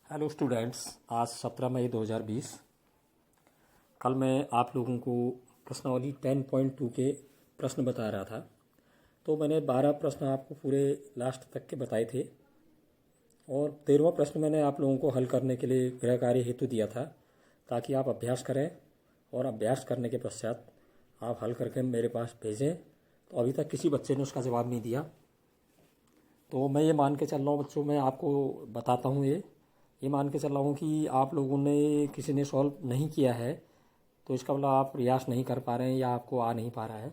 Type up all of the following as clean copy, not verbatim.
Hello students, आज 17 मई 2020। कल मैं आप लोगों को प्रश्नावली 10.2 के प्रश्न बता रहा था। तो मैंने 12 प्रश्न आपको पूरे लास्ट तक के बताए थे और 13वां प्रश्न मैंने आप लोगों को हल करने के लिए गृह कार्य हेतु दिया था ताकि आप अभ्यास करें और अभ्यास करने के पश्चात आप हल करके मेरे पास भेजें। तो अभी तक किसी बच्चे ने उसका जवाब नहीं दिया, तो मैं ये मान के चल रहा हूँ बच्चों, मैं आपको बताता हूँ ये मान के चल रहा हूँ कि आप लोगों ने किसी ने सॉल्व नहीं किया है, तो इसका मतलब आप प्रयास नहीं कर पा रहे हैं या आपको आ नहीं पा रहा है।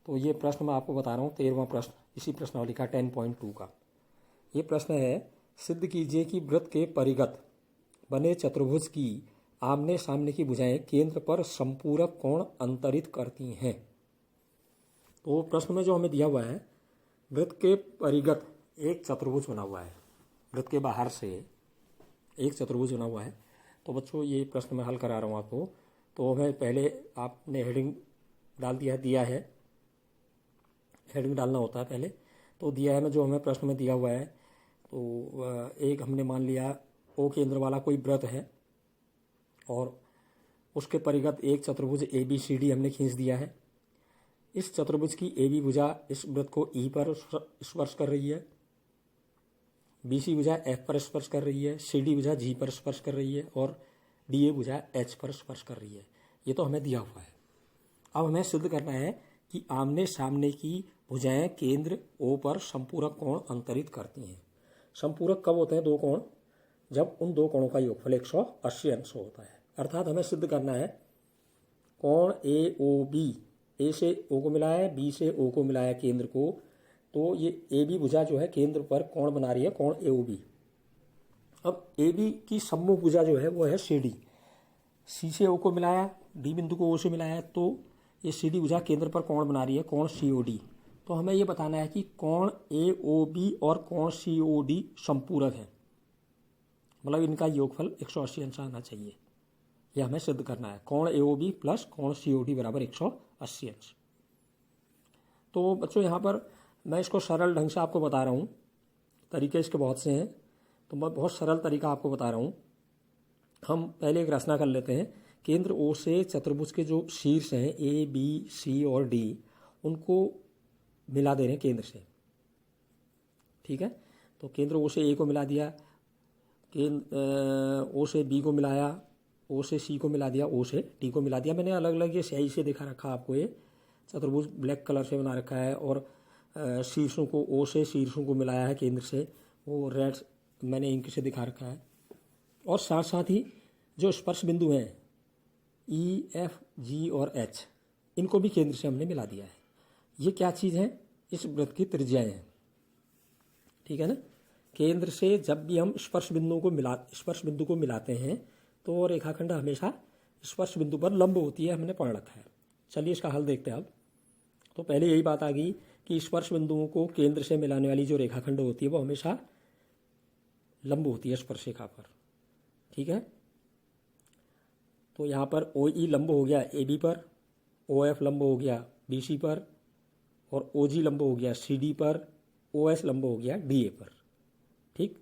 तो ये प्रश्न मैं आपको बता रहा हूँ, 13वां प्रश्न इसी प्रश्नावली का 10.2 का। ये प्रश्न है, सिद्ध कीजिए कि वृत्त के परिगत बने चतुर्भुज की आमने सामने की भुजाएं केंद्र पर संपूरक कोण अंतरित करती हैं। तो प्रश्न में जो हमें दिया हुआ है, वृत्त के परिगत एक चतुर्भुज बना हुआ है, वृत्त के बाहर से एक चतुर्भुज बना हुआ है। तो बच्चों ये प्रश्न मैं हल करा रहा हूँ आपको। तो मैं पहले आपने हेडिंग डाल दिया है, हेडिंग डालना होता है पहले। तो दिया है मैं जो हमें प्रश्न में दिया हुआ है, तो एक हमने मान लिया ओ केंद्र वाला कोई वृत्त है और उसके परिगत एक चतुर्भुज ए बी सी डी हमने खींच दिया है। इस चतुर्भुज की ए बी भुजा इस वृत्त को ई पर स्पर्श कर रही है, बी सी भुजा एफ पर स्पर्श कर रही है, सी डी भुजा जी पर स्पर्श कर रही है और डी ए भुजा एच पर स्पर्श कर रही है। ये तो हमें दिया हुआ है। अब हमें सिद्ध करना है कि आमने सामने की भुजाएं केंद्र ओ पर संपूरक कोण अंतरित करती हैं। संपूरक कब होते हैं दो कोण? जब उन दो कोणों का योगफल 180 अंश होता है। अर्थात हमें सिद्ध करना है कोण ए ओ बी, ए से ओ को मिलाया है, बी से ओ को मिलाया केंद्र को, तो ये ए बी भुजा जो है केंद्र पर कोण बना रही है, कोण ए ओ बी। अब ए बी की सम्मुख भुजा जो है वो है सी डी। सी से ओ को मिलाया, डी बिंदु को ओ से मिलाया, तो ये सी डी भुजा केंद्र पर कोण बना रही है, कोण सी ओ डी। तो हमें ये बताना है कि कोण ए ओ बी और कोण सी ओ डी संपूरक है, मतलब इनका योगफल 180 अंश आना चाहिए। यह हमें सिद्ध करना है, कोण ए ओ बी प्लस कोण सी ओ डी बराबर 180 अंश। तो बच्चों यहाँ पर मैं इसको सरल ढंग से आपको बता रहा हूँ, तरीके इसके बहुत से हैं, तो मैं बहुत सरल तरीका आपको बता रहा हूँ। हम पहले एक रचना कर लेते हैं। केंद्र ओ से चतुर्भुज के जो शीर्ष हैं ए बी सी और डी, उनको मिला दे रहे हैं केंद्र से, ठीक है। तो केंद्र ओ से ए को मिला दिया, ओ से बी को मिलाया, ओ से सी को मिला दिया, ओ से डी को मिला दिया। मैंने अलग अलग ये स्याही से दिखा रखा आपको, ये चतुर्भुज ब्लैक कलर से बना रखा है और शीर्षों को ओ से शीर्षों को मिलाया है केंद्र से, वो रेड मैंने इंक से दिखा रखा है। और साथ साथ ही जो स्पर्श बिंदु हैं ई एफ जी और एच, इनको भी केंद्र से हमने मिला दिया है। ये क्या चीज़ है? इस वृत्त की त्रिज्याएं हैं, ठीक है ना। केंद्र से जब भी हम स्पर्श बिंदु को मिलाते हैं तो रेखाखंड हमेशा स्पर्श बिंदु पर लंब होती है, हमने पढ़ रखा है। चलिए इसका हल देखते हैं अब। तो पहले यही बात आ गई कि स्पर्श बिंदुओं को केंद्र से मिलाने वाली जो रेखाखंड होती है वो हमेशा लंब होती है स्पर्श रेखा पर, ठीक है। तो यहाँ पर ओ ई लंब हो गया ए बी पर, ओ एफ लंब हो गया बी सी पर, और ओ जी लंब हो गया सी डी पर, ओ एस लंब हो गया डी ए पर, ठीक।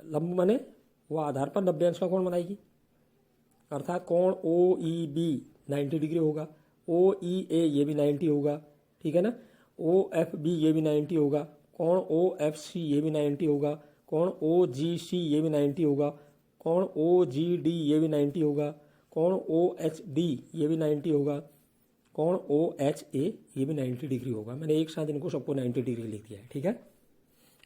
लंब बने वो आधार पर 90 अंश का कोण बनाएगी, अर्थात कोण ओ ई बी 90 डिग्री होगा, ओ ई ए ये भी 90 होगा, ठीक है ना। ओ एफ बी ये भी 90 होगा, कोण ओ एफ सी ये भी 90 होगा, कोण ओ जी सी ये भी 90 होगा, कोण ओ जी डी ये भी 90 होगा, कोण ओ एच डी ये भी 90 होगा, कोण ओ एच ए ये भी 90 डिग्री होगा। मैंने एक साथ इनको सबको 90 डिग्री लिख दिया है, ठीक है।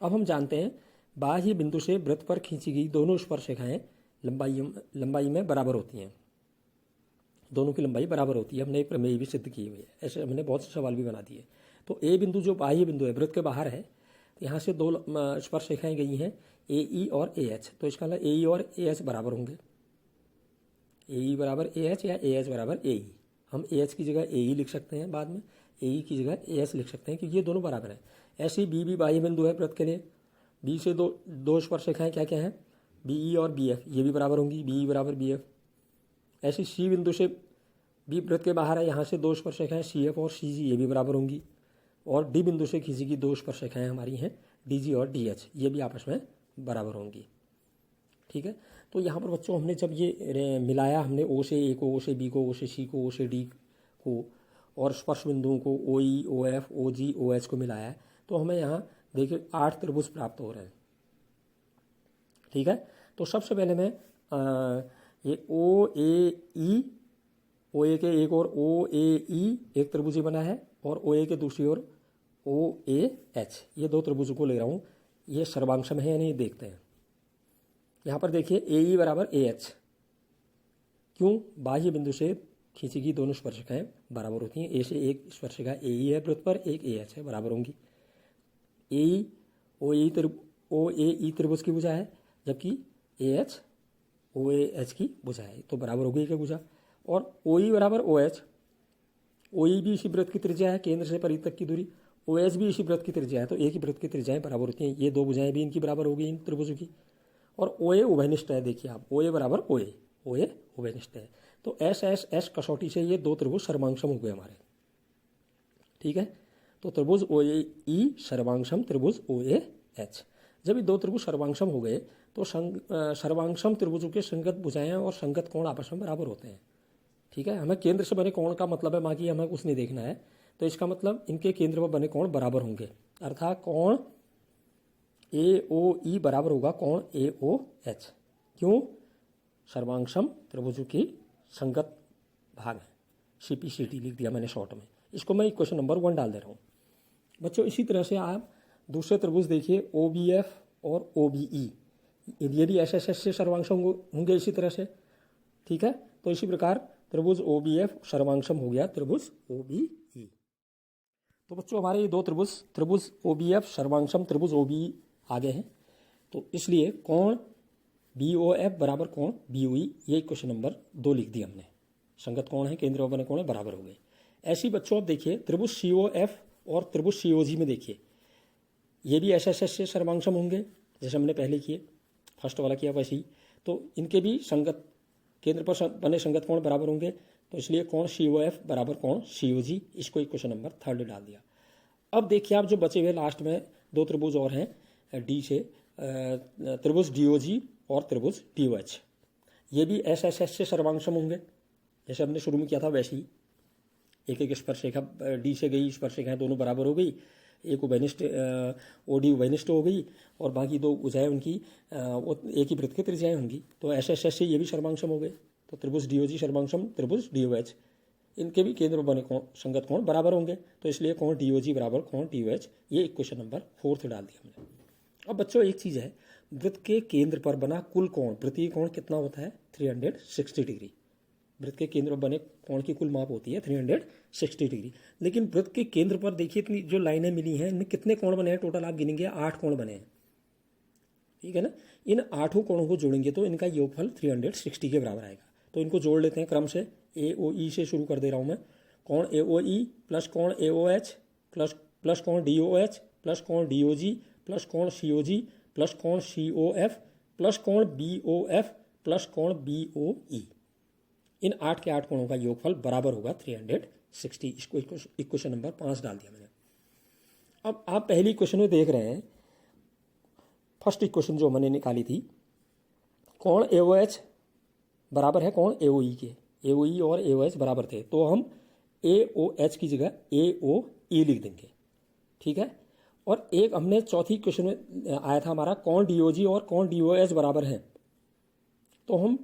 अब हम जानते हैं बाह्य बिंदु से वृत्त पर खींची गई दोनों स्पर्श रेखाएं लंबाई में बराबर होती हैं, दोनों की लंबाई बराबर होती है। हमने एक प्रमेय भी सिद्ध की हुई है, ऐसे हमने बहुत से सवाल भी बना दिए। तो ए बिंदु जो बाह्य बिंदु है, वृत्त के बाहर है, तो यहाँ से दो स्पर्श रेखाएं गई हैं ए ई और ए एच। तो इसका मतलब ए ई और ए एच बराबर होंगे, ए ई बराबर ए एच या ए एच बराबर ए ई। हम ए एच की जगह ए ई लिख सकते हैं, बाद में ए ई की जगह ए एच लिख सकते हैं, क्योंकि ये दोनों बराबर हैं। ऐसे ही बी भी बाह्य बिंदु है वृत्त के लिए, बी से दो स्पर्श रेखाएं क्या क्या हैं, बी ई और बी एफ, ये भी बराबर होंगी, बी ई बराबर बी एफ। ऐसे सी बिंदु से बी वृत्त के बाहर है, यहाँ से दो स्पर्श रेखाएं सी एफ और सी जी, ये भी बराबर होंगी। और डी बिंदु से खींची गई दो स्पर्श रेखाएं हमारी हैं डी जी और डी एच, ये भी आपस में बराबर होंगी। ठीक है, तो यहाँ पर बच्चों हमने जब ये मिलाया, हमने ओ से ए को, ओ से बी को, ओ से सी को, ओ से डी को और स्पर्श बिंदुओं को ओ ई, ओ एफ, ओ जी, ओ एच को मिलाया है, तो हमें यहाँ देखिए 8 त्रिभुज प्राप्त हो रहे हैं। ठीक है, तो सबसे पहले मैं ये ओ ए ई, ओ ए के एक और ओ ए ई एक त्रिभुज ही बना है और ओ ए के दूसरी ओर ओ ए एच, ये दो त्रिभुजों को ले रहा हूँ। ये सर्वांशम है या नहीं देखते हैं। यहाँ पर देखिए ए ई बराबर ए एच, क्यों? बाह्य बिंदु से खींची गई दोनों स्पर्शिकाएं बराबर होती हैं। ए से एक स्पर्शिका ए ई है वृत्त पर, एक ए एच है, बराबर होंगी। ए ई ओ ए ई त्रिभुज की भुजा है, जबकि A H O A H की भुजा है, तो बराबर हो गई क्या भुजा। और ओ ई बराबर ओ एच, ओ ई भी इसी वृत्त की त्रिज्या है, केंद्र से परिधि तक की दूरी, ओ एच भी इसी वृत्त की त्रिज्या है, तो एक ही वृत्त की त्रिज्याएं बराबर होती हैं। ये दो भुजाएं भी इनकी बराबर हो गई इन त्रिभुजों की। और ओ ए उभयनिष्ठ है, देखिए आप, ओ ए बराबर ओ ए उभयनिष्ठ है। तो एस एस एस कसौटी से ये दो त्रिभुज सर्वांशम हो गए हमारे। ठीक है, तो त्रिभुज ओ ए ई सर्वांशम त्रिभुज ओ ए एच। जब ये दो त्रिभुज सर्वांशम हो गए तो सर्वांशम त्रिभुजों के संगत भुजाएं और संगत कोण आपस में बराबर होते हैं। ठीक है, हमें केंद्र से बने कोण का मतलब है, बाकी हमें कुछ नहीं देखना है। तो इसका मतलब इनके केंद्र पर बने कोण बराबर होंगे, अर्थात कोण ए ओ ई बराबर होगा कोण ए ओ एच। क्यों? सर्वांशम त्रिभुजों की संगत भाग है। CPCT लिख दिया मैंने शॉर्ट में। इसको मैं क्वेश्चन नंबर 1 डाल दे रहा हूँ बच्चों। इसी तरह से आप दूसरे त्रिभुज देखिए, OBF और OBE, ये भी SSS से सर्वांशम होंगे इसी तरह से। ठीक है, तो इसी प्रकार त्रिभुज OBF सर्वांशम हो गया त्रिभुज OBE। तो बच्चों हमारे ये दो त्रिभुज OBF सर्वांशम त्रिभुज OBE आगे हैं, तो इसलिए कोण BOF बराबर कोण BOE, ये क्वेश्चन नंबर 2 लिख दिया हमने। संगत कोण है, केंद्र पर बने कोण है, बराबर हो गए। ऐसी बच्चों आप देखिए त्रिभुज COF और त्रिभुज COG में देखिए, ये भी SSS से सर्वांशम होंगे जैसे हमने पहले किए, फर्स्ट वाला किया वैसे ही। तो इनके भी संगत केंद्र पर बने संगत कोण बराबर होंगे, तो इसलिए कोण COF बराबर कोण COG, इसको क्वेश्चन नंबर 3 डाल दिया। अब देखिए आप जो बचे हुए लास्ट में दो त्रिभुज और हैं डी से, त्रिभुज DOG और त्रिभुज DOH, ये भी SSS से सर्वांशम होंगे जैसे हमने शुरू में किया था वैसे ही। एक एक स्पर्शरेखा डी से गई, स्पर्शरेखाएं दोनों बराबर हो गई, एक उभयनिष्ठ OD उभयनिष्ठ हो गई और बाकी दो भुजाएं उनकी एक ही वृत्त की त्रिज्याएं होंगी, तो SSS से ये भी सर्वांशम हो गए। तो त्रिभुज DOG सर्वांशम त्रिभुज DOH, इनके भी केंद्र बने कोण संगत कोण बराबर होंगे, तो इसलिए कोण DOG बराबर कोण DOH, ये क्वेश्चन नंबर 4 डाल दिया हमने। अब बच्चों एक चीज़ है, वृत्त के केंद्र पर बना कुल कोण, वृत्तीय कोण कितना होता है? 360 डिग्री। वृत्त के केंद्र पर बने कोण की कुल माप होती है 360 डिग्री। लेकिन वृत्त के केंद्र पर देखिए इतनी जो लाइनें मिली हैं, इनमें कितने कोण बने हैं टोटल? आप गिनेंगे 8 कोण बने हैं। ठीक है ना, इन 8 कोणों को जोड़ेंगे तो इनका योगफल 360 के बराबर आएगा। तो इनको जोड़ लेते हैं क्रम से। AOE से शुरू कर दे रहा हूं मैं। कोण AOE प्लस कोण AOH प्लस कोण DOH प्लस कोण DOG प्लस कोण COG प्लस कोण COF प्लस कोण BOF प्लस कोण BOE, इन 8 के 8 कोणों का योगफल बराबर होगा 360। इसको इक्वेशन नंबर 5 डाल दिया मैंने। अब आप पहली इक्वेशन में देख रहे हैं, फर्स्ट इक्वेशन जो मैंने निकाली थी, कोण AOH बराबर है कोण AOE के। AOE और AOH बराबर थे, तो हम AOH की जगह AOE लिख देंगे। ठीक है, और एक हमने चौथी क्वेश्चन में आया था हमारा, कोण DOG और कोण DOH बराबर हैं, तो हम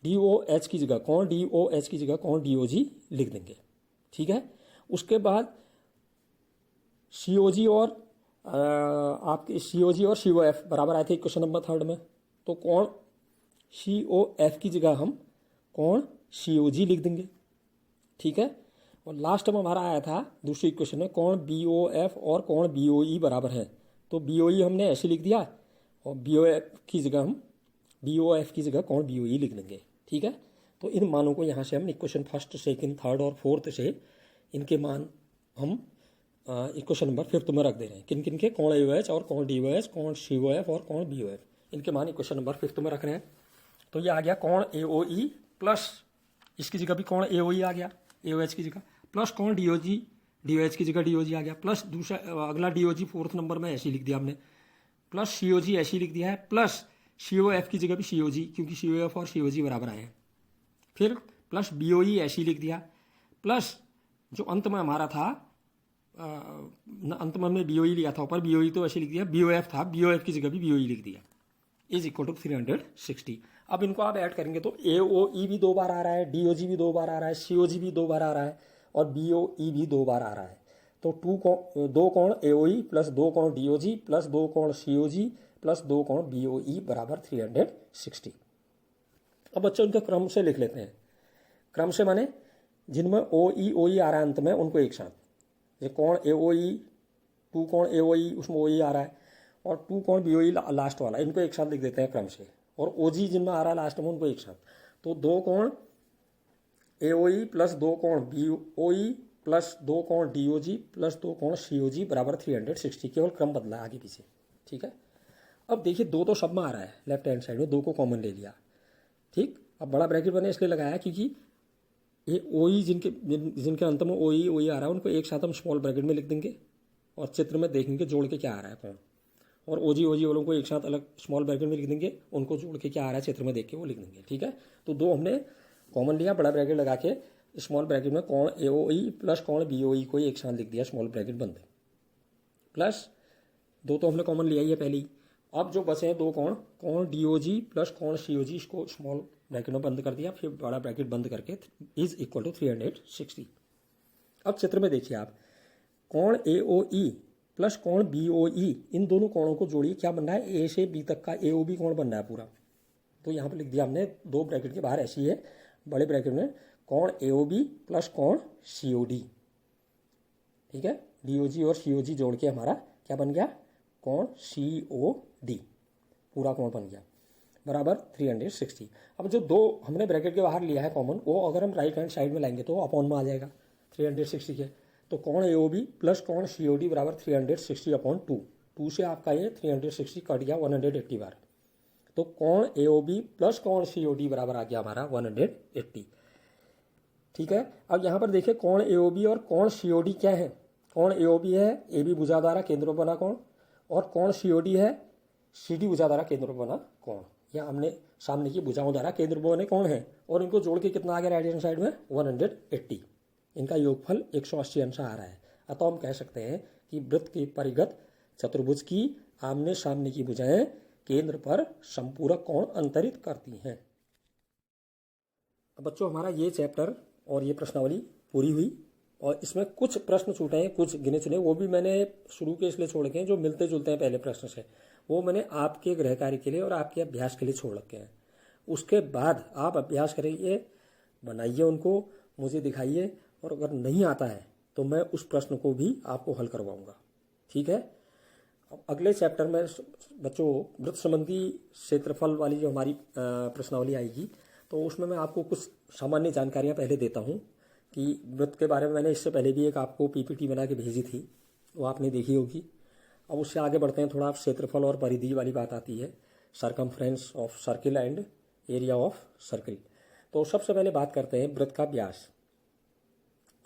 DOH की जगह कोण DOH की जगह कोण DOG लिख देंगे। ठीक है, उसके बाद COG और आपके COG और COF बराबर आए थे क्वेश्चन नंबर 3 में, तो कोण COF की जगह हम कोण COG लिख देंगे। ठीक है, और लास्ट में हमारा आया था दूसरी इक्वेशन में, कोण BOF और कोण BOE बराबर है, तो BOE हमने ऐसे लिख दिया और BOF की जगह कोण BOE लिख देंगे। ठीक है, तो इन मानों को यहाँ से हम इक्वेशन 1, 2, 3 और 4 से इनके मान हम इक्वेशन नंबर 5 में रख दे रहे हैं। किन किन के? कोण AOH और कोण DOH, कोण COF और कोण BOF, इनके मान इक्वेशन नंबर 5 में रख रहे हैं। तो ये आ गया कोण AOE प्लस, इसकी जगह भी कोण AOE आ गया AOH की जगह, प्लस कोण DOH की जगह DOG आ गया, प्लस दूसरा अगला DOG 4th नंबर में ऐसे लिख दिया हमने, प्लस COG ऐसे ही लिख दिया है, प्लस COF की जगह भी COG, क्योंकि COF और COG बराबर आए हैं। फिर प्लस BOE ऐसे ही लिख दिया, प्लस जो अंत में हमारा था, अंत में हमने BOE लिया था ऊपर, BOE तो ऐसे लिख दिया, BOF था, BOF की जगह भी BOE लिख दिया, इज इक्वल टू 360। अब इनको आप ऐड करेंगे तो AOE भी 2 बार आ रहा है, DOG भी 2 बार आ रहा है, COG भी 2 बार आ रहा है और BOE भी 2 बार आ रहा है। तो 2 कोण AOE प्लस 2 कोण DOG प्लस 2 कोण COG प्लस 2 कोण BOE बराबर 360। अब बच्चों इनके क्रम से लिख लेते हैं। क्रम से माने जिनमें OE आ रहा है अंत में, उनको एक साथ, ये कोण AOE, 2 कोण AOE उसमें OE आ रहा है और 2 कोण BOE लास्ट वाला, इनको एक साथ लिख देते हैं क्रम से। और OG जिनमें आ रहा है लास्ट में, उनको एक साथ। तो 2 कोण AOE प्लस 2 कोण BOE प्लस 2 कोण DOG प्लस 2 कोण COG बराबर 360। केवल क्रम बदला आगे पीछे, ठीक है। अब देखिए 2 तो सब में आ रहा है, लेफ्ट हैंड साइड में 2 को कॉमन ले लिया, ठीक। अब बड़ा ब्रैकेट मैंने इसलिए लगाया क्योंकि ये OE जिनके अंत में OE आ रहा है, उनको एक साथ हम स्मॉल ब्रैकेट में लिख देंगे और चित्र में देखेंगे जोड़ के क्या आ रहा है कौन। और OG वालों को एक साथ अलग स्मॉल ब्रैकेट में लिख देंगे, उनको जोड़ के क्या आ रहा है चित्र में देख के वो लिख देंगे, ठीक है। तो 2 हमने कॉमन लिया, बड़ा ब्रैकेट लगा के स्मॉल ब्रैकेट में कोण AOE प्लस कोण BOE को एक साथ लिख दिया, स्मॉल ब्रैकेट बंद, प्लस 2 तो हमने कॉमन लिया ही है पहले ही। अब जो बचे हैं 2 कोण DOG प्लस कोण COG, इसको स्मॉल ब्रैकेट में बंद कर दिया, फिर बड़ा ब्रैकेट बंद करके इज इक्वल टू 360। अब चित्र में देखिए आप, कोण AOE प्लस कोण BOE, इन दोनों कोणों को जोड़िए, क्या बन रहा है, A से B तक का AOB कोण बन रहा है पूरा। तो यहाँ पर लिख दिया हमने 2 ब्रैकेट के बाहर ऐसी है, बड़े ब्रैकेट में कोण AOB प्लस कोण COD, ठीक है। DOG और COG जोड़ के हमारा क्या बन गया, कोण COD, पूरा कोण बन गया बराबर 360। अब जो 2 हमने ब्रैकेट के बाहर लिया है कॉमन, वो अगर हम राइट हैंड साइड में लाएंगे तो अपॉन में आ जाएगा 360 के। तो कोण AOB प्लस कोण COD बराबर 360 अपॉन 2 से आपका ये 360 कट गया 180 बार। तो कोण AOB प्लस कोण COD बराबर आ गया हमारा 180, ठीक है। अब यहाँ पर देखिए कोण AOB और कोण COD क्या है। कोण AOB है AB भुजा द्वारा केंद्र बना कोण, और कोण COD है CD भुजा द्वारा केंद्र बना कोण। या हमने सामने की भुजाओं द्वारा केंद्र बने कोण है, और इनको जोड़ के कितना आ गया राइट हैंड साइड में 180। इनका योगफल 180 अंश आ रहा है। अतः हम कह सकते हैं कि वृत्त की परिगत चतुर्भुज की आमने सामने की भुजाएं केंद्र पर संपूरक कोण अंतरित करती हैं। अब बच्चों हमारा ये चैप्टर और ये प्रश्नावली पूरी हुई, और इसमें कुछ प्रश्न छूटे हैं, कुछ गिने चुने, वो भी मैंने शुरू के इसलिए छोड़ रखे हैं जो मिलते जुलते हैं पहले प्रश्न से, वो मैंने आपके गृह कार्य के लिए और आपके अभ्यास के लिए छोड़ रखे हैं। उसके बाद आप अभ्यास करिए, बनाइए, उनको मुझे दिखाइए, और अगर नहीं आता है तो मैं उस प्रश्न को भी आपको हल करवाऊंगा, ठीक है। अब अगले चैप्टर में बच्चों वृत्त संबंधी क्षेत्रफल वाली जो हमारी प्रश्नावली आएगी, तो उसमें मैं आपको कुछ सामान्य जानकारियां पहले देता हूं कि वृत्त के बारे में मैंने इससे पहले भी एक आपको PPT बना के भेजी थी, वो आपने देखी होगी। अब उससे आगे बढ़ते हैं, थोड़ा क्षेत्रफल और परिधि वाली बात आती है, circumference of circle and area of circle. तो सबसे पहले बात करते हैं वृत्त का व्यास।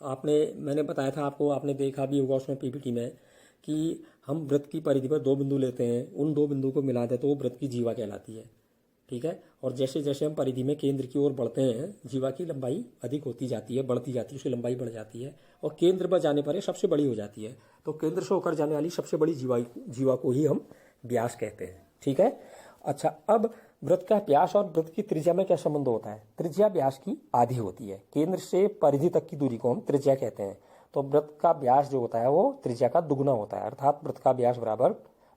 मैंने बताया था आपको, आपने देखा भी होगा उसमें PPT में, कि हम वृत्त की परिधि पर 2 बिंदु लेते हैं, उन 2 बिंदु को मिला दें तो वो वृत्त की जीवा कहलाती है, ठीक है। और जैसे जैसे हम परिधि में केंद्र की ओर बढ़ते हैं, जीवा की लंबाई अधिक होती जाती है, बढ़ती जाती है, उसकी लंबाई बढ़ जाती है, और केंद्र पर जाने पर ये सबसे बड़ी हो जाती है। तो केंद्र से होकर जाने वाली सबसे बड़ी जीवा को ही हम व्यास कहते हैं, ठीक है। अच्छा, अब वृत्त का व्यास और वृत्त की त्रिज्या में क्या संबंध होता है। त्रिज्या व्यास की आधी होती है, केंद्र से परिधि तक की दूरी को हम त्रिज्या कहते हैं। तो वृत्त का व्यास जो होता है वो त्रिज्या का दुगुना होता है, अर्थात वृत्त का व्यास बराबर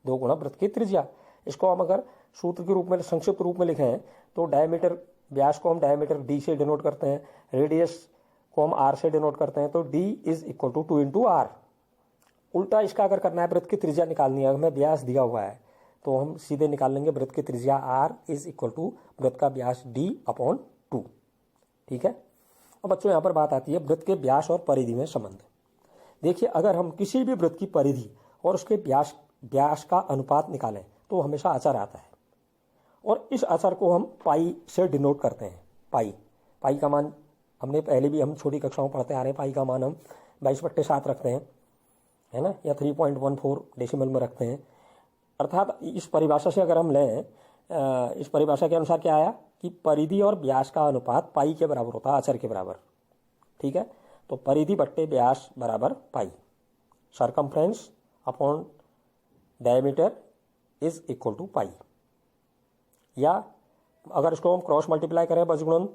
2 गुना वृत्त की त्रिज्या। इसको हम अगर सूत्र के रूप में, संक्षिप्त रूप में लिखें तो डायमीटर, व्यास को हम डायमीटर D से डिनोट करते हैं, रेडियस को हम R से डिनोट करते हैं। तो D is equal to 2 into R। उल्टा इसका अगर करना है, वृत्त की त्रिज्या निकालनी है, हमें व्यास दिया हुआ है तो हम सीधे निकाल लेंगे वृत्त की त्रिज्या R इज इक्वल टू वृत्त का व्यास D अपॉन 2, ठीक है। अब बच्चों यहाँ पर बात आती है वृत्त के व्यास और परिधि में संबंध। देखिए, अगर हम किसी भी वृत्त की परिधि और उसके व्यास का अनुपात निकालें तो हमेशा अचर आता है, और इस अचर को हम पाई से डिनोट करते हैं। पाई का मान हमने पहले भी हम छोटी कक्षाओं पढ़ते आ रहे हैं, पाई का मान हम 22/7 रखते हैं, है ना, या 3.14 डेसिमल में रखते हैं। अर्थात इस परिभाषा से अगर हम लें, इस परिभाषा के अनुसार क्या आया कि परिधि और व्यास का अनुपात पाई के बराबर होता है, अचर के बराबर। ठीक है, तो परिधि बट्टे व्यास बराबर pi, circumference upon diameter is equal to pi. या अगर इसको हम क्रॉस मल्टीप्लाई करें बजगुणन,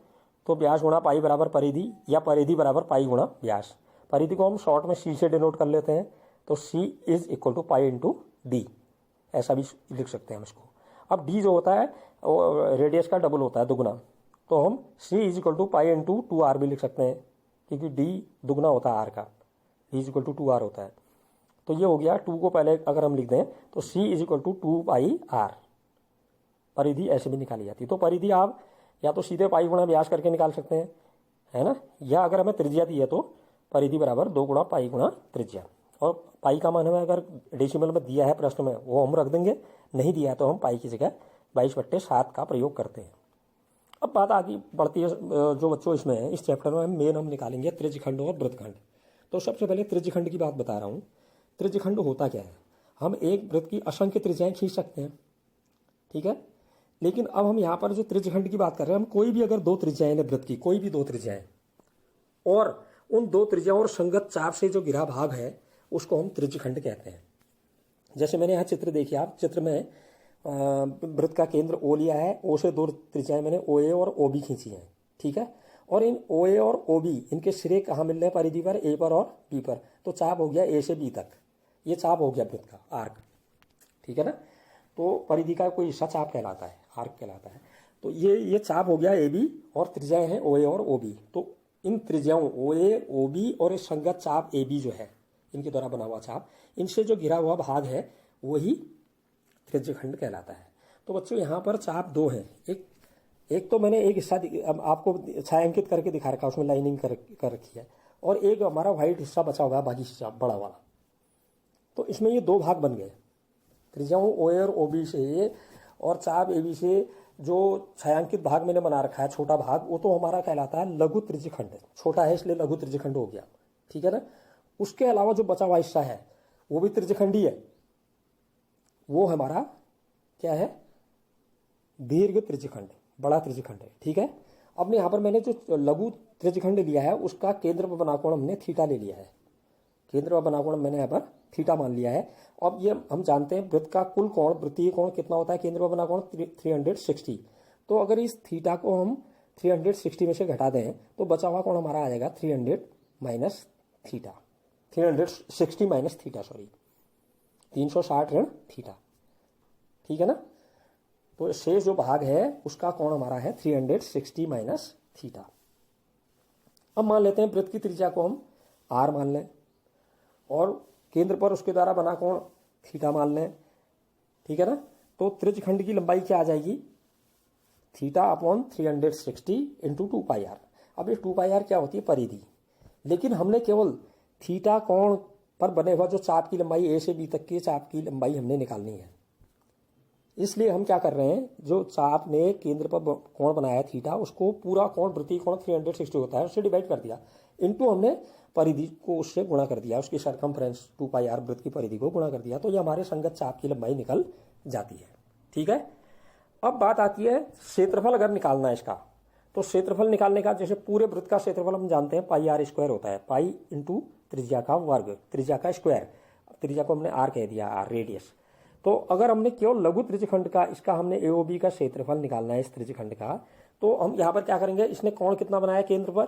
तो व्यास गुणा पाई बराबर परिधि, या परिधि बराबर पाई गुणा व्यास। परिधि को हम शॉर्ट में सी से डिनोट कर लेते हैं, तो C is equal to pi into D, ऐसा भी लिख सकते हैं हम इसको। अब डी जो होता है रेडियस का डबल होता है, दुगुना, तो हम C is equal to pi into 2r भी लिख सकते हैं, क्योंकि डी दुगुना होता है आर का, D is equal to 2r होता है। तो ये हो गया, 2 को पहले अगर हम लिख दें तो C is equal to 2 pi R, परिधि ऐसे भी निकाली जाती है। तो परिधि आप या तो सीधे पाई गुणा व्यास करके निकाल सकते हैं, है ना, या अगर हमें त्रिज्या दी है तो परिधि बराबर 2 गुणा पाई गुणा त्रिज्या। और पाई का मान हमें अगर डेसिमल में दिया है प्रश्न में, वो हम रख देंगे, नहीं दिया है तो हम पाई की जगह 22/7 का प्रयोग करते हैं। अब बात आगे बढ़ती है जो बच्चों इसमें इस चैप्टर में मेन हम निकालेंगे त्रिज्यखंड और वृत्तखंड। तो सबसे पहले त्रिज्यखंड की बात बता रहा हूँ। त्रिज्यखंड होता क्या है, हम एक वृत्त की असंख्य त्रिज्याएं खींच सकते हैं, ठीक है, लेकिन अब हम यहाँ पर जो त्रिज्यखंड की बात कर रहे हैं, हम कोई भी अगर 2 त्रिज्याएं वृत्त की, कोई भी 2 त्रिज्याएं, और उन 2 त्रिज्याओं और संगत चाप से जो घिरा भाग है उसको हम त्रिज्यखंड कहते हैं। जैसे मैंने यहाँ चित्र देखिए, आप चित्र में वृत्त का केंद्र ओ लिया है, ओ से 2 त्रिज्याएं मैंने ओ ए और ओ बी खींची हैं, ठीक है, और इन ओ ए और ओ बी इनके सिरे कहाँ मिल रहे हैं, परिधि पर, ए पर और बी पर। तो चाप हो गया ए से बी तक, ये चाप हो गया वृत्त का आर्क, ठीक है ना। तो परिधि का कोई हिस्सा चाप कहलाता है, आर्क कहलाता है। तो ये चाप हो गया ए बी, और त्रिज्याएं हैं ओ ए और ओ बी। तो इन त्रिज्याओं ओ ए ओ बी और इस संगत चाप ए बी जो है, इनके द्वारा बना हुआ चाप, इनसे जो घिरा हुआ भाग है वही त्रिज्यखंड कहलाता है। तो बच्चों यहाँ पर चाप 2 हैं, एक तो मैंने एक हिस्सा अब आपको छायांकित करके दिखा रखा है, उसमें लाइनिंग कर रखी है, और एक हमारा व्हाइट हिस्सा बचा हुआ है, बाकी हिस्सा बड़ा वाला। तो इसमें ये 2 भाग बन गए, त्रिज्याओं ओ ए और ओ बी से और चाप ए बी से जो छायांकित भाग मैंने बना रखा है, छोटा भाग, वो तो हमारा कहलाता है लघु त्रिज्यखंड। छोटा है इसलिए लघु त्रिज्यखंड हो गया, ठीक है ना। उसके अलावा जो बचा हुआ हिस्सा है वो भी त्रिज्यखंडी है, वो हमारा क्या है, दीर्घ त्रिज्यखंड, बड़ा त्रिज्यखंड है, ठीक है। अब यहाँ पर मैंने जो लघु त्रिज्यखंड लिया है उसका केंद्र पर बना कोण हमने थीटा ले लिया है, केंद्र पर बना कोण मैंने यहाँ पर थीटा मान लिया है। अब ये हम जानते हैं वृत्त का कुल कोण, वृत्तीय कोण कितना होता है, केंद्र पर बना कोण 360। तो अगर इस थीटा को हम 360 में से घटा दें तो बचा हुआ कोण हमारा आ जाएगा 300 minus theta, 360 minus theta, sorry 360 ऋण थीटा, ठीक है ना। तो शेष जो भाग है उसका कोण हमारा है 360 माइनस थीटा। अब मान लेते हैं वृत्त की त्रिज्या को हम r मान लें, और केंद्र पर उसके द्वारा बना कोण थीटा मान लें, ठीक है ना। तो त्रिज्यखंड की लंबाई क्या आ जाएगी, theta upon 360 into 2 pi R. अब ये 2 पाई आर क्या होती है, परिधि, लेकिन हमने केवल थीटा कोण पर बने हुआ जो चाप की लंबाई ए से बी तक की चाप की लंबाई हमने निकालनी है। इसलिए हम क्या कर रहे हैं, जो चाप ने केंद्र पर कोण बनाया है थीटा, उसको पूरा कोण, वृत्तीय कोण 360 होता है, उससे डिवाइड कर दिया, इनटू हमने परिधि को उससे गुणा कर दिया, उसकी सरकमफ्रेंस 2 पाई आर वृत्त की परिधि को गुणा कर दिया, तो ये हमारे संगत चाप की लंबाई निकल जाती है, ठीक है। अब बात आती है क्षेत्रफल अगर निकालना है इसका, तो क्षेत्रफल निकालने का, जैसे पूरे वृत्त का क्षेत्रफल हम जानते हैं पाई आर स्क्वायर होता है, पाई इंटू त्रिज्या का वर्ग, त्रिज्या का स्क्वायर, त्रिज्या को हमने आर कह दिया, आर रेडियस। तो अगर हमने केवल लघु त्रिज्यखंड का, इसका हमने एओबी का क्षेत्रफल निकालना है इस त्रिज्यखंड का, तो हम यहाँ पर क्या करेंगे, इसने कोण कितना बनाया केंद्र पर,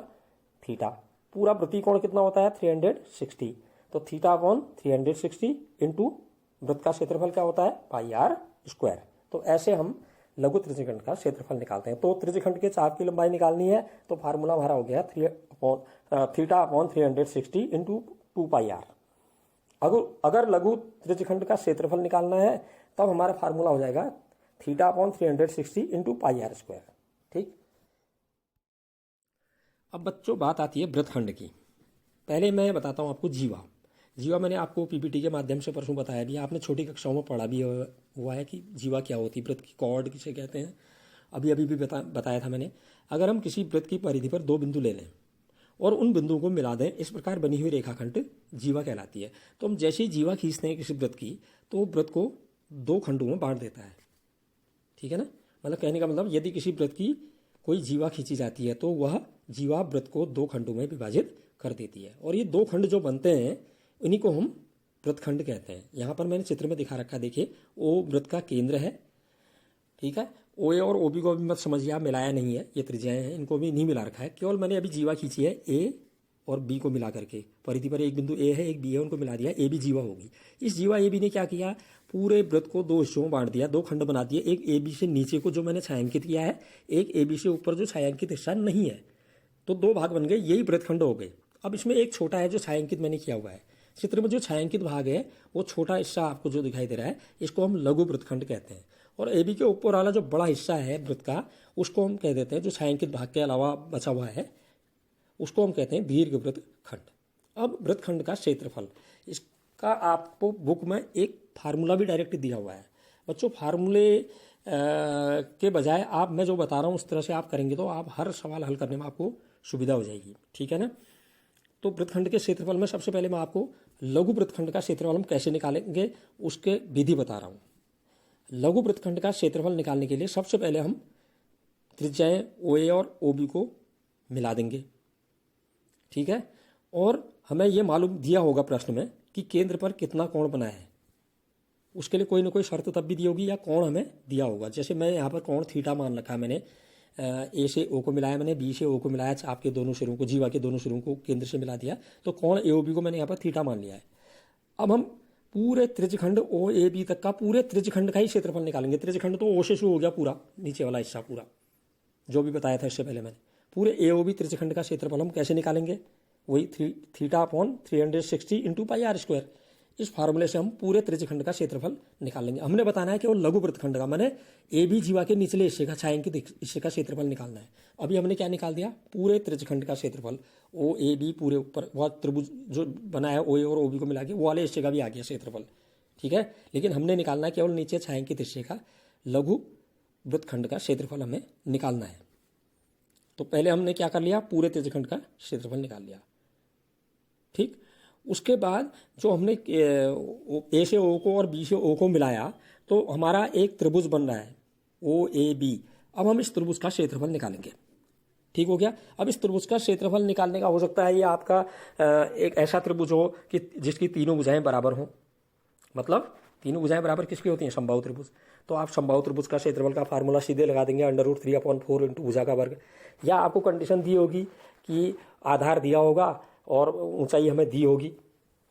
थीटा, पूरा वृत्तीय कोण कितना होता है 360, तो थीटा अपॉन 360 इंटू वृत्त का क्षेत्रफल क्या होता है पाई आर स्क्वायर। तो ऐसे हम लघु त्रिज्यखंड का क्षेत्रफल निकालते हैं। तो त्रिज्यखंड के चाप की लंबाई निकालनी है, तो फार्मूला हमारा हो गया theta upon 360 into 2 pi R. अगर लघु त्रिज्यखंड का क्षेत्रफल निकालना है तब हमारा फार्मूला हो जाएगा theta upon 360 into pi R square, ठीक। अब बच्चों बात आती है वृत्तखंड की। पहले मैं बताता हूँ आपको जीवा। जीवा मैंने आपको पीपीटी के माध्यम से परसों बताया भी, आपने छोटी कक्षाओं में पढ़ा भी हुआ है कि जीवा क्या होती है, वृत्त की कॉर्ड किसे कहते हैं, अभी भी बताया था मैंने। अगर हम किसी वृत्त की परिधि पर 2 बिंदु ले लें और उन बिंदुओं को मिला दें, इस प्रकार बनी हुई रेखाखंड जीवा कहलाती है। तो हम जैसे ही जीवा खींचते हैं किसी वृत्त की, तो वृत्त को दो खंडों में बांट देता है। ठीक है ना, मतलब कहने का मतलब यदि किसी वृत्त की कोई जीवा खींची जाती है तो वह जीवा वृत्त को दो खंडों में विभाजित कर देती है, और ये दो खंड जो बनते हैं इन्हीं को हम वृत्तखंड कहते हैं। यहाँ पर मैंने चित्र में दिखा रखा, देखिए ओ वृत्त का केंद्र है। ठीक है, ओ ए और ओ बी को भी मत समझिए आप, मिलाया नहीं है, ये त्रिज्याएं हैं, इनको भी नहीं मिला रखा है, केवल मैंने अभी जीवा खींची है ए और बी को मिला करके। परिधि पर एक बिंदु ए है एक बी है, उनको मिला दिया, ए बी जीवा होगी। इस जीवा ए बी ने क्या किया, पूरे वृत्त को दो हिस्सों में बांट दिया, दो खंड बना दिए। एक ए बी से नीचे को जो मैंने छायांकित किया है, एक ए बी से ऊपर जो छायांकित हिस्सा नहीं है, तो दो भाग बन गए, यही वृत्तखंड हो गए। अब इसमें एक छोटा है जो छायांकित मैंने किया हुआ है चित्र में, जो छायांकित भाग है वो छोटा हिस्सा आपको जो दिखाई दे रहा है इसको हम लघु वृत्तखंड कहते हैं। और ए बी के ऊपर वाला जो बड़ा हिस्सा है वृत्त का, उसको हम कह देते हैं, जो छायांकित भाग के अलावा बचा हुआ है उसको हम कहते हैं दीर्घ वृत्तखंड। अब वृत्तखंड का क्षेत्रफल, इसका आपको बुक में एक फार्मूला भी डायरेक्ट दिया हुआ है बच्चों। फार्मूले के बजाय आप, मैं जो बता रहा हूँ उस तरह से आप करेंगे तो आप हर सवाल हल करने में आपको सुविधा हो जाएगी। ठीक है ना, तो वृत्तखंड के क्षेत्रफल में सबसे पहले मैं आपको लघु वृत्तखंड का क्षेत्रफल हम कैसे निकालेंगे उसके विधि बता रहा हूँ। लघु वृत्तखंड का क्षेत्रफल निकालने के लिए सबसे पहले हम त्रिज्याएं ओ ए और ओ बी को मिला देंगे। ठीक है, और हमें यह मालूम दिया होगा प्रश्न में कि केंद्र पर कितना कोण बना है, उसके लिए कोई ना कोई शर्त तब भी दी होगी या कोण हमें दिया होगा। जैसे मैं यहाँ पर कोण थीटा मान रखा है, मैंने ए से ओ को मिलाया, मैंने बी से ओ को मिलाया, चाप के दोनों सिरों को, जीवा के दोनों सिरों को केंद्र से मिला दिया, तो कोण ए ओ बी को मैंने यहाँ पर थीटा मान लिया है। अब हम पूरे त्रिज्यखंड ओ ए बी तक का पूरे त्रिज्यखंड का ही क्षेत्रफल निकालेंगे। त्रिज्यखंड तो ओ से शुरू हो गया पूरा, नीचे वाला हिस्सा पूरा जो भी बताया था इससे पहले मैंने। पूरे ए ओ बी त्रिज्यखंड का क्षेत्रफल हम कैसे निकालेंगे, वही theta upon 360 into pi R square. इस फार्मूले से हम पूरे त्रिज्यखंड का क्षेत्रफल निकाल लेंगे। हमने बताना है कि वो लघु वृत्तखंड का, मैंने ए बी जीवा के निचले हिस्से का, छायांकित हिस्से का क्षेत्रफल निकालना है। अभी हमने क्या निकाल दिया, पूरे त्रिज्यखंड का क्षेत्रफल। ओ ए बी पूरे ऊपर वह त्रिभुज जो बना है ओ ए और ओ बी को मिला के, वो वाले हिस्से का भी आ गया क्षेत्रफल। ठीक है, लेकिन हमने निकालना है केवल नीचे छायांकित हिस्से का लघु वृत्तखंड का क्षेत्रफल हमें निकालना है। तो पहले हमने क्या कर लिया, पूरे त्रिज्यखंड का क्षेत्रफल निकाल लिया। ठीक, उसके बाद जो हमने ए से ओ को और बी से ओ को मिलाया तो हमारा एक त्रिभुज बन रहा है ओ ए बी। अब हम इस त्रिभुज का क्षेत्रफल निकालेंगे। ठीक हो गया। अब इस त्रिभुज का क्षेत्रफल निकालने का हो सकता है ये आपका एक ऐसा त्रिभुज हो कि जिसकी तीनों भुजाएं बराबर हों। मतलब तीनों भुजाएं बराबर किसकी होती हैं, समबाहु त्रिभुज। तो आप समबाहु त्रिभुज का क्षेत्रफल का फार्मूला सीधे लगा देंगे, √3/4 इंटू भुजा का वर्ग। या आपको कंडीशन दी होगी कि आधार दिया होगा और ऊंचाई हमें दी होगी,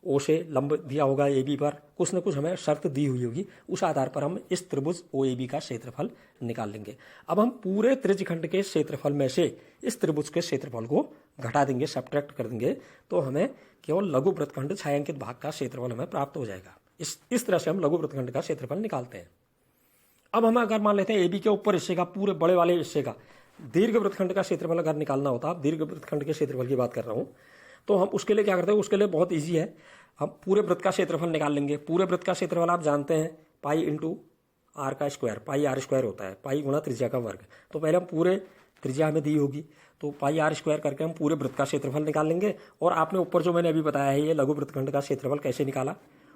ओ से लंब दिया होगा ए बी पर, कुछ न कुछ हमें शर्त दी हुई होगी, उस आधार पर हम इस त्रिभुज ओ ए बी का क्षेत्रफल निकाल लेंगे। अब हम पूरे त्रिज्यखंड के क्षेत्रफल में से इस त्रिभुज के क्षेत्रफल को घटा देंगे, सब्ट्रैक्ट कर देंगे, तो हमें केवल लघु वृत्तखंड छायांकित भाग का क्षेत्रफल हमें प्राप्त हो जाएगा। इस तरह से हम लघु वृत्तखंड का क्षेत्रफल निकालते हैं। अब हम अगर मान लेते हैं ए बी के ऊपर हिस्से का, पूरे बड़े वाले हिस्से का दीर्घ वृत्तखंड का क्षेत्रफल अगर निकालना होता, आप दीर्घ वृत्तखंड के क्षेत्रफल की बात कर रहा हूं, तो हम उसके लिए क्या करते हैं, उसके लिए बहुत इजी है, हम पूरे वृत्त का क्षेत्रफल निकाल लेंगे। पूरे वृत्त का क्षेत्रफल आप जानते हैं पाई इंटू आर का स्क्वायर, पाई आर स्क्वायर होता है, पाई गुणा त्रिज्या का वर्ग। तो पहले हम पूरे त्रिज्या हमें दी होगी तो पाई आर स्क्वायर करके हम पूरे वृत्त का क्षेत्रफल निकाल लेंगे। और आपने ऊपर जो मैंने अभी बताया है ये लघु वृत्तखंड का क्षेत्रफल कैसे निकाला,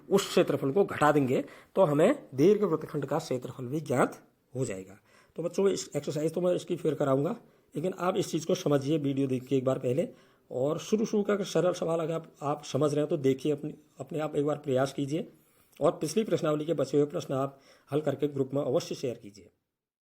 उस क्षेत्रफल को घटा देंगे तो हमें दीर्घ वृत्तखंड का क्षेत्रफल भी ज्ञात हो जाएगा। तो बच्चों इस एक्सरसाइज तो मैं इसकी फिर कराऊंगा, लेकिन आप इस चीज़ को समझिए वीडियो देख के एक बार पहले, और शुरू का सरल सवाल अगर आप समझ रहे हैं तो देखिए, अपने आप एक बार प्रयास कीजिए, और पिछली प्रश्नावली के बचे हुए प्रश्न आप हल करके ग्रुप में अवश्य शेयर कीजिए।